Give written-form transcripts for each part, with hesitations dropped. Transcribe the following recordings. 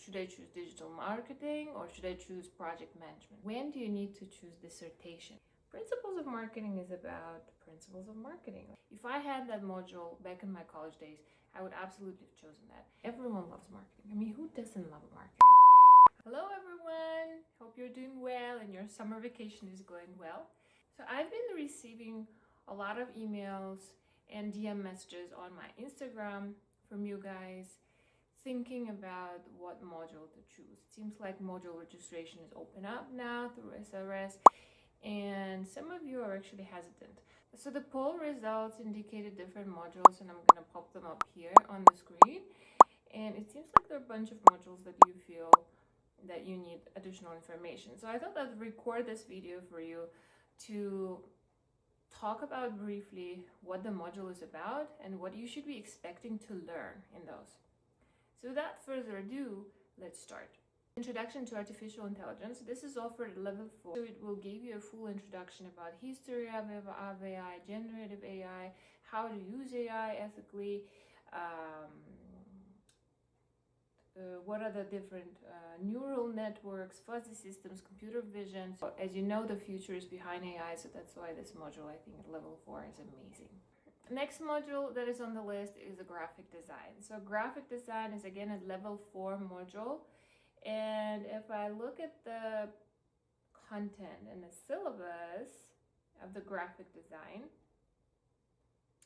should I choose digital marketing or should I choose project management? When do you need to choose dissertation? Principles of marketing is about principles of marketing. If I had that module back in my college days, I would absolutely have chosen that. Everyone loves marketing. I mean, who doesn't love marketing? Hello everyone, hope you're doing well and your summer vacation is going well. So I've been receiving a lot of emails and DM messages on my Instagram from you guys thinking about what module to choose. It seems like module registration is open up now through SRS, and some of you are actually hesitant. So the poll results indicated different modules, and I'm going to pop them up here on the screen. And it seems like there are a bunch of modules that you feel that you need additional information. So I thought I'd record this video for you to talk about briefly what the module is about and what you should be expecting to learn in those. So without further ado, let's start. Introduction to Artificial Intelligence. This is offered at level 4, so it will give you a full introduction about history of AI, generative AI, how to use AI ethically, what are the different neural networks, fuzzy systems, computer vision. So as you know, the future is behind AI, so that's why this module, I think, at level 4 is amazing. Next module that is on the list is a graphic design. So graphic design is again a level 4 module. And if I look at the content and the syllabus of the graphic design,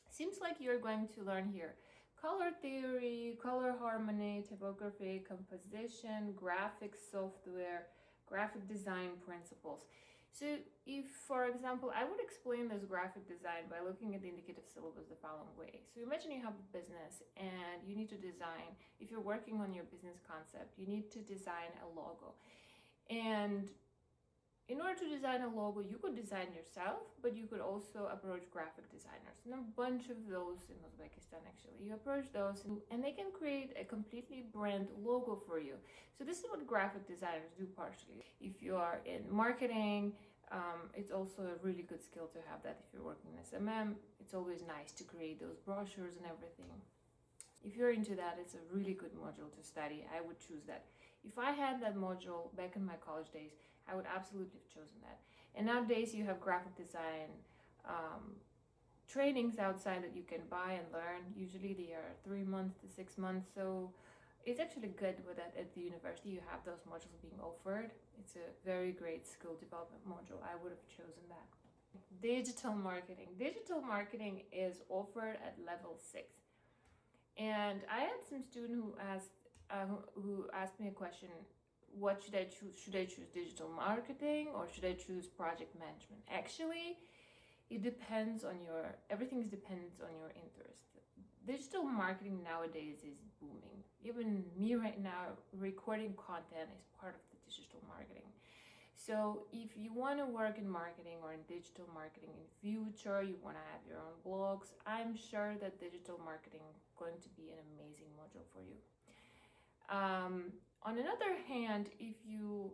seems like you're going to learn here color theory, color harmony, typography, composition, graphic software, graphic design principles. So if, for example, I would explain this graphic design by looking at the indicative syllabus the following way. So imagine you have a business and you need to design, if you're working on your business concept, you need to design a logo. And in order to design a logo, you could design yourself, but you could also approach graphic designers. And there are a bunch of those in Uzbekistan, actually. You approach those and they can create a completely brand logo for you. So this is what graphic designers do partially. If you are in marketing, it's also a really good skill to have that. If you're working in SMM, it's always nice to create those brochures and everything. If you're into that, it's a really good module to study. I would choose that. If I had that module back in my college days, I would absolutely have chosen that. And nowadays you have graphic design trainings outside that you can buy and learn. Usually they are 3 months to 6 months. So it's actually good with that at the university. You have those modules being offered. It's a very great skill development module. I would have chosen that. Digital marketing. Digital marketing is offered at level 6. And I had some student who asked me a question, what should I choose? Should I choose digital marketing or should I choose project management? Actually, it depends on everything depends on your interest. Digital marketing nowadays is booming. Even me right now recording content is part of the digital marketing. So if you want to work in marketing or in digital marketing in future, you want to have your own blogs, I'm sure that digital marketing is going to be an amazing module for you. On another hand, if you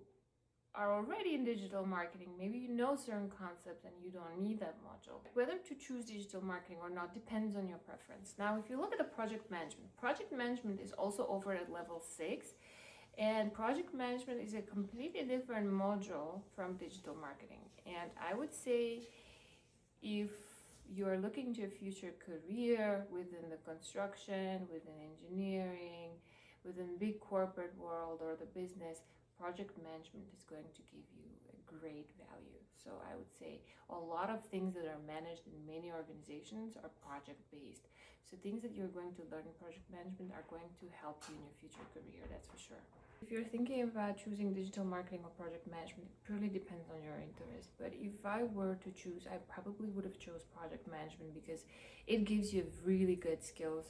are already in digital marketing, maybe you know certain concepts and you don't need that module. Whether to choose digital marketing or not depends on your preference. Now, if you look at the project management is also offered at level 6. And project management is a completely different module from digital marketing. And I would say if you're looking to a future career within the construction, within engineering, within big corporate world or the business, project management is going to give you a great value. So I would say a lot of things that are managed in many organizations are project-based. So things that you're going to learn in project management are going to help you in your future career, that's for sure. If you're thinking about choosing digital marketing or project management, it purely depends on your interest. But if I were to choose, I probably would have chose project management because it gives you really good skills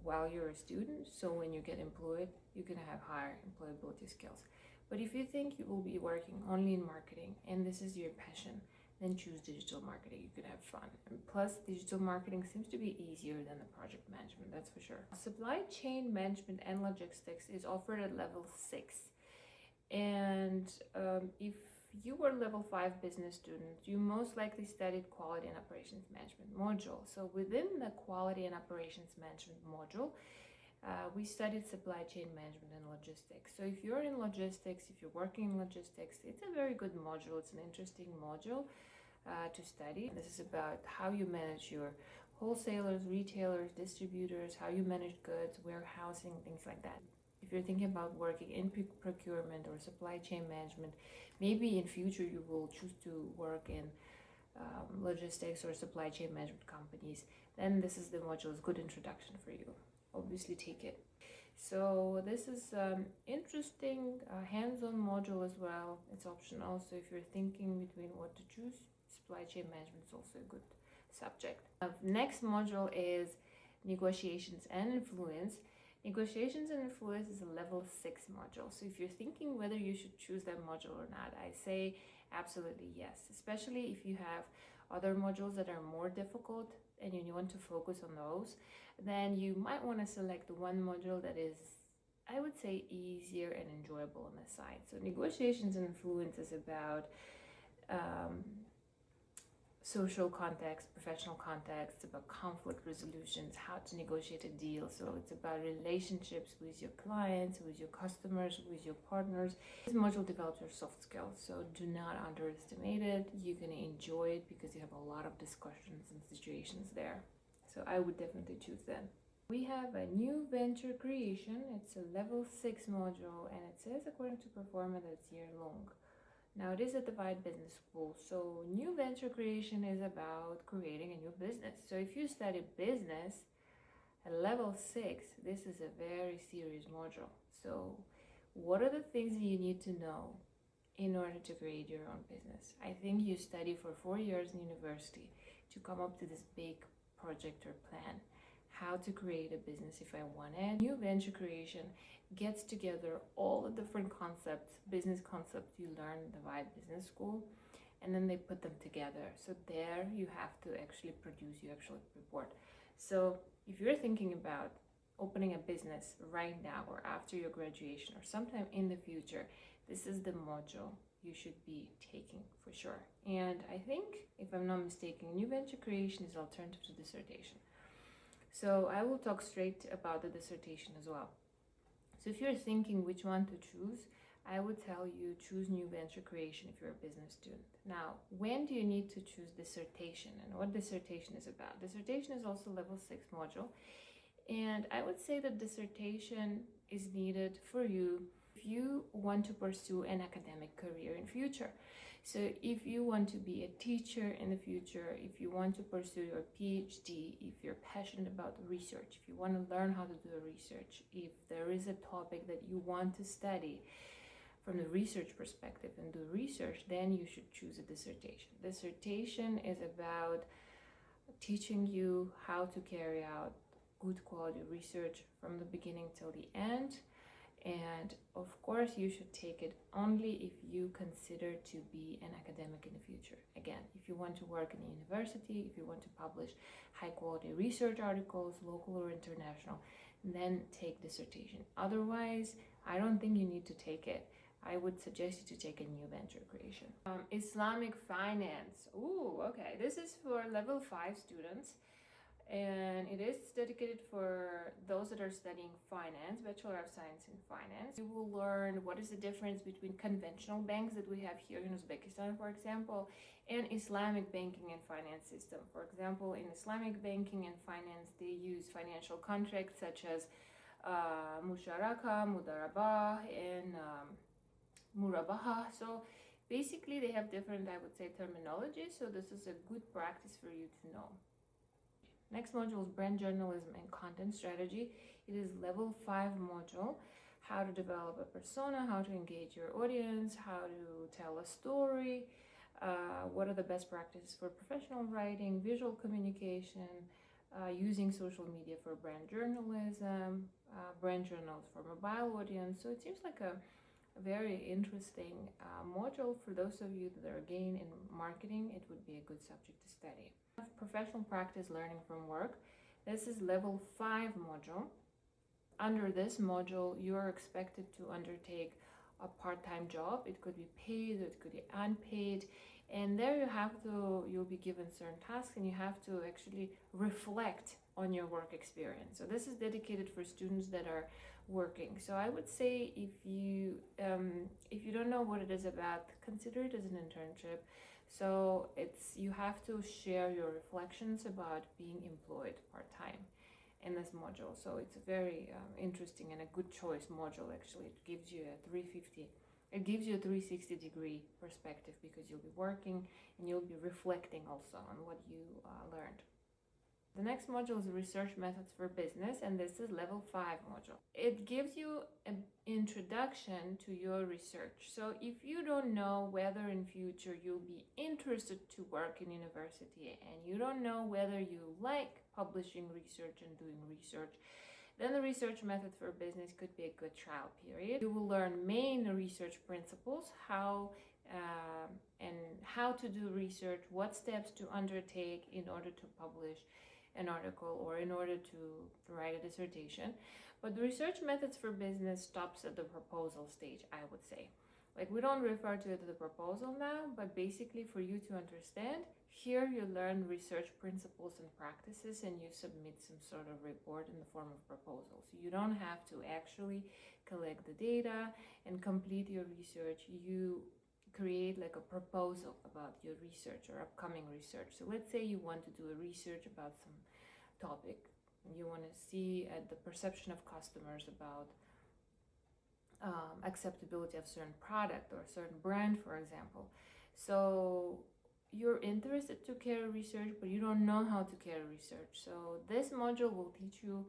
while you're a student. So when you get employed, you're going to have higher employability skills. But if you think you will be working only in marketing and this is your passion, then choose digital marketing. You can have fun. And plus, digital marketing seems to be easier than the project management, that's for sure. Supply chain management and logistics is offered at level 6. And if you were level 5 business student, you most likely studied quality and operations management module. So within the quality and operations management module, we studied supply chain management and logistics. So if you're in logistics, if you're working in logistics, it's a very good module. It's an interesting module to study. This is about how you manage your wholesalers, retailers, distributors, how you manage goods, warehousing, things like that. If you're thinking about working in procurement or supply chain management, maybe in future you will choose to work in logistics or supply chain management companies, then this is the module. It's a good introduction for you. Obviously take it. So this is interesting hands-on module as well. It's optional, so if you're thinking between what to choose, supply chain management is also a good subject. Next module is negotiations and influence. Negotiations and influence is a level 6 module. So if you're thinking whether you should choose that module or not, I say absolutely yes, especially if you have other modules that are more difficult and you want to focus on those, then you might want to select the one module that is, I would say, easier and enjoyable on the side. So negotiations and influence is about social context, professional context, about conflict resolutions, how to negotiate a deal. So it's about relationships with your clients, with your customers, with your partners. This module develops your soft skills, so do not underestimate it. You're going to enjoy it because you have a lot of discussions and situations there. So I would definitely choose that. We have a new venture creation. It's a level 6 module, and it says according to performance that it's year long. Now it is at the WIUT Business School, so new venture creation is about creating a new business. So if you study business at level 6, this is a very serious module. So what are the things that you need to know in order to create your own business? I think you study for 4 years in university to come up to this big project or plan. How to create a business if I want it. New venture creation gets together all the different concepts, business concepts you learn in the WIUT Business School, and then they put them together. So there you have to actually produce your actual report. So if you're thinking about opening a business right now or after your graduation or sometime in the future, this is the module you should be taking for sure. And I think, if I'm not mistaken, new venture creation is alternative to dissertation. So I will talk straight about the dissertation as well. So if you're thinking which one to choose, I would tell you choose new venture creation if you're a business student. Now, when do you need to choose dissertation and what dissertation is about? Dissertation is also level 6 module. And I would say that dissertation is needed for you if you want to pursue an academic career in future. So if you want to be a teacher in the future, if you want to pursue your PhD, if you're passionate about research, if you want to learn how to do research, if there is a topic that you want to study from the research perspective and do research, then you should choose a dissertation. Dissertation is about teaching you how to carry out good quality research from the beginning till the end. And of course you should take it only if you consider to be an academic in the future. Again, if you want to work in a university, if you want to publish high quality research articles, local or international, then take dissertation. Otherwise, I don't think you need to take it. I would suggest you to take a new venture creation. Islamic Finance. Ooh, okay. This is for level 5 students. And it is dedicated for those that are studying finance, Bachelor of Science in Finance. You will learn what is the difference between conventional banks that we have here in Uzbekistan, for example, and Islamic banking and finance system. For example, in Islamic banking and finance, they use financial contracts such as musharaka, mudarabah, and murabaha. So basically they have different, I would say, terminology. So this is a good practice for you to know. Next module is brand journalism and content strategy. It is level 5 module. How to develop a persona, how to engage your audience, how to tell a story, what are the best practices for professional writing, visual communication, using social media for brand journalism, brand journals for mobile audience. So it seems like a very interesting module for those of you that are again in marketing. It would be a good subject to study. Professional practice learning from work. This is level 5 module. Under this module, you are expected to undertake a part-time job. It could be paid, it could be unpaid, and there you'll be given certain tasks and you have to actually reflect on your work experience. So this is dedicated for students that are working. So I would say if you don't know what it is about, consider it as an internship. So you have to share your reflections about being employed part-time in this module. So it's a very interesting and a good choice module. Actually, it gives you a 360 degree perspective, because you'll be working and you'll be reflecting also on what you learned. The next module is Research Methods for Business, and this is level 5 module. It gives you an introduction to your research. So if you don't know whether in future you'll be interested to work in university, and you don't know whether you like publishing research and doing research, then the Research Method for Business could be a good trial period. You will learn main research principles, how to do research, what steps to undertake in order to publish an article or in order to write a dissertation. But the Research Methods for Business stops at the proposal stage, I would say. Like, we don't refer to it as the proposal now, but basically for you to understand, here you learn research principles and practices, and you submit some sort of report in the form of proposal. So you don't have to actually collect the data and complete your research. You create like a proposal about your research or upcoming research. So let's say you want to do a research about some topic. You want to see the perception of customers about acceptability of certain product or a certain brand, for example. So you're interested to carry research, but you don't know how to carry research. So this module will teach you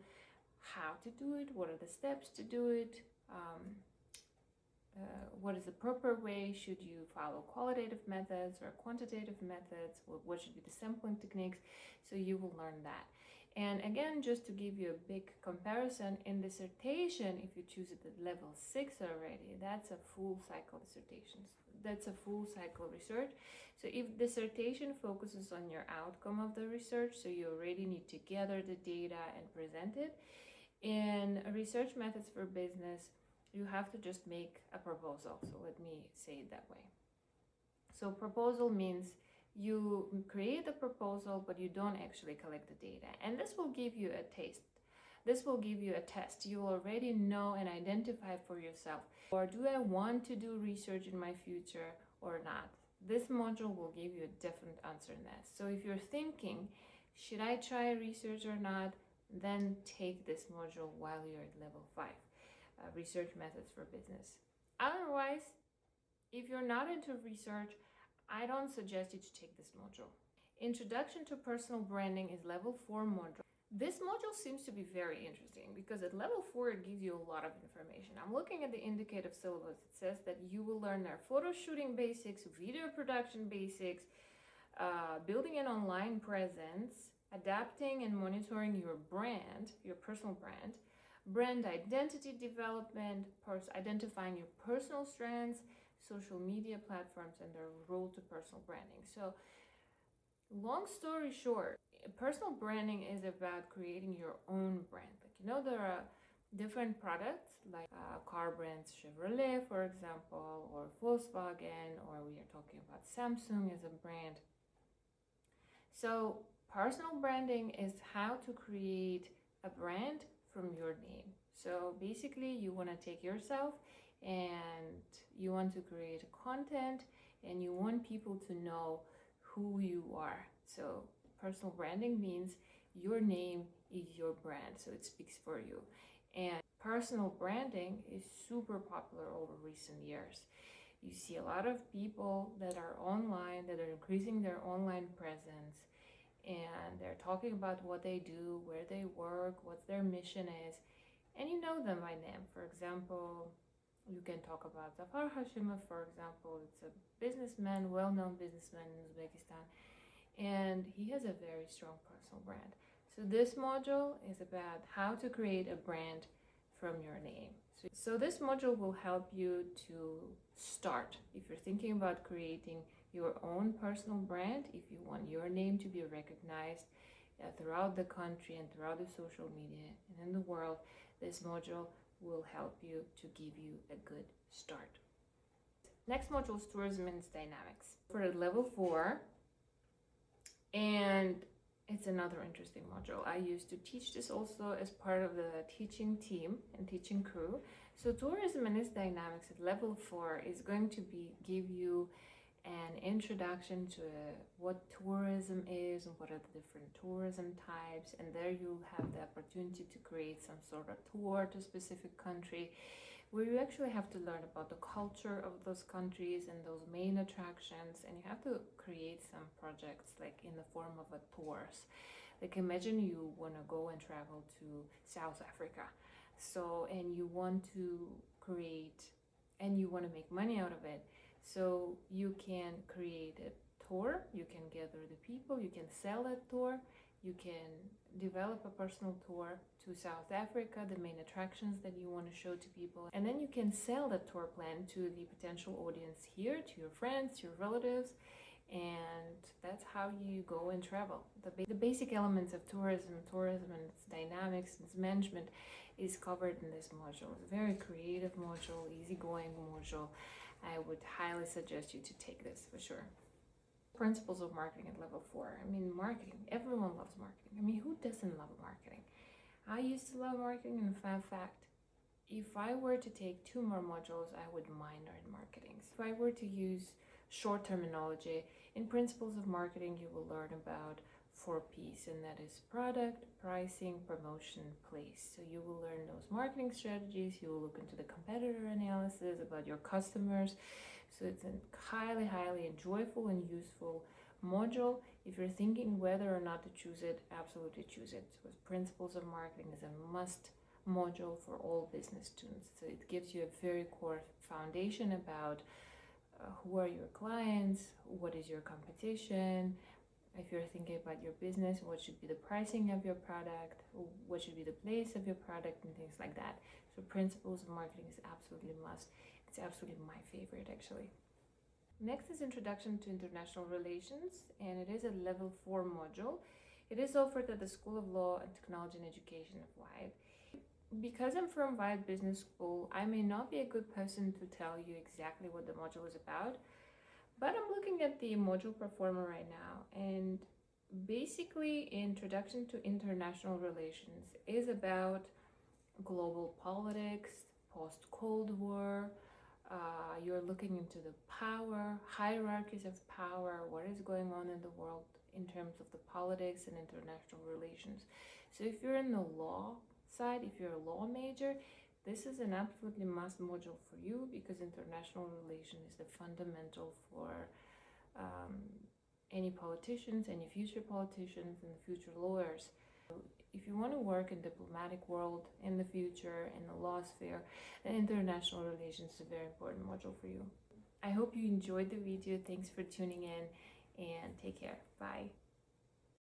how to do it, what are the steps to do it, what is the proper way, should you follow qualitative methods or quantitative methods, what should be the sampling techniques. So you will learn that. And again, just to give you a big comparison, in dissertation, if you choose it at level 6 already, that's a full cycle dissertation. That's a full cycle research. So if dissertation focuses on your outcome of the research, so you already need to gather the data and present it. In Research Methods for Business, you have to just make a proposal. So let me say it that way. So proposal means you create a proposal, but you don't actually collect the data. And this will give you a taste. This will give you a test. You already know and identify for yourself, or do I want to do research in my future or not? This module will give you a definite answer in that. So if you're thinking, should I try research or not, then take this module while you're at level 5, Research Methods for Business. Otherwise, if you're not into research, I don't suggest you to take this module. Introduction to Personal Branding is level 4 module. This module seems to be very interesting because at level 4 it gives you a lot of information. I'm looking at the indicative syllabus. It says that you will learn their photo shooting basics, video production basics, building an online presence, adapting and monitoring your brand, your personal brand, brand identity development, identifying your personal strengths, social media platforms, and their role to personal branding. So long story short, personal branding is about creating your own brand. Like, you know, there are different products like car brands, Chevrolet, for example, or Volkswagen, or we are talking about Samsung as a brand. So personal branding is how to create a brand from your name. So basically you want to take yourself and you want to create a content and you want people to know who you are. So personal branding means your name is your brand, so it speaks for you. And personal branding is super popular over recent years. You see a lot of people that are online, that are increasing their online presence, and they're talking about what they do, where they work, what their mission is, and you know them by name. For example, you can talk about Zafar Hashimov, for example. It's a businessman, well-known businessman in Uzbekistan, and he has a very strong personal brand. So this module is about how to create a brand from your name. So this module will help you to start. If you're thinking about creating your own personal brand, if you want your name to be recognized throughout the country and throughout the social media and in the world, this module will help you to give you a good start. Next module is Tourism and Dynamics for level 4, and It's another interesting module. I used to teach this also as part of the teaching team and teaching crew. So tourism and its dynamics at level 4 is going to give you an introduction to what tourism is and what are the different tourism types, and there you'll have the opportunity to create some sort of tour to a specific country, where you actually have to learn about the culture of those countries and those main attractions, and you have to create some projects like in the form of a tours. Like imagine you want to go and travel to South Africa, and you want to create and you want to make money out of it. So you can create a tour, you can gather the people, you can sell that tour, you can develop a personal tour to South Africa, the main attractions that you want to show to people, and then you can sell that tour plan to the potential audience here, to your friends, your relatives, and that's how you go and travel. The basic elements of tourism and its dynamics and its management is covered in this module. It's a very creative module, easygoing module. I would highly suggest you to take this for sure. Principles of marketing at level 4. I mean, marketing, everyone loves marketing. I mean, who doesn't love marketing? I used to love marketing, and fun fact, if I were to take 2 more modules, I would minor in marketing. So if I were to use short terminology, in principles of marketing, you will learn about 4 P's, and that is product, pricing, promotion, place. So you will learn those marketing strategies, you will look into the competitor analysis about your customers. So it's a highly, highly joyful and useful module. If you're thinking whether or not to choose it, absolutely choose it. So principles of marketing is a must module for all business students. So it gives you a very core foundation about who are your clients, what is your competition. If you're thinking about your business, what should be the pricing of your product, what should be the place of your product, and things like that. So principles of marketing is absolutely must. It's absolutely my favorite, actually. Next is Introduction to International Relations, and it is a level 4 module. It is offered at the School of Law and Technology and Education of WIUT. Because I'm from WIUT Business School, I may not be a good person to tell you exactly what the module is about, but I'm looking at the module performer right now, and basically Introduction to International Relations is about global politics, post-Cold War. You're looking into the power, hierarchies of power, what is going on in the world in terms of the politics and international relations. So if you're in the law side, if you're a law major, this is an absolutely must module for you, because international relations is the fundamental for any politicians, any future politicians, and the future lawyers. If you want to work in diplomatic world in the future, in the law sphere, then international relations is a very important module for you. I hope you enjoyed the video. Thanks for tuning in, and take care. Bye.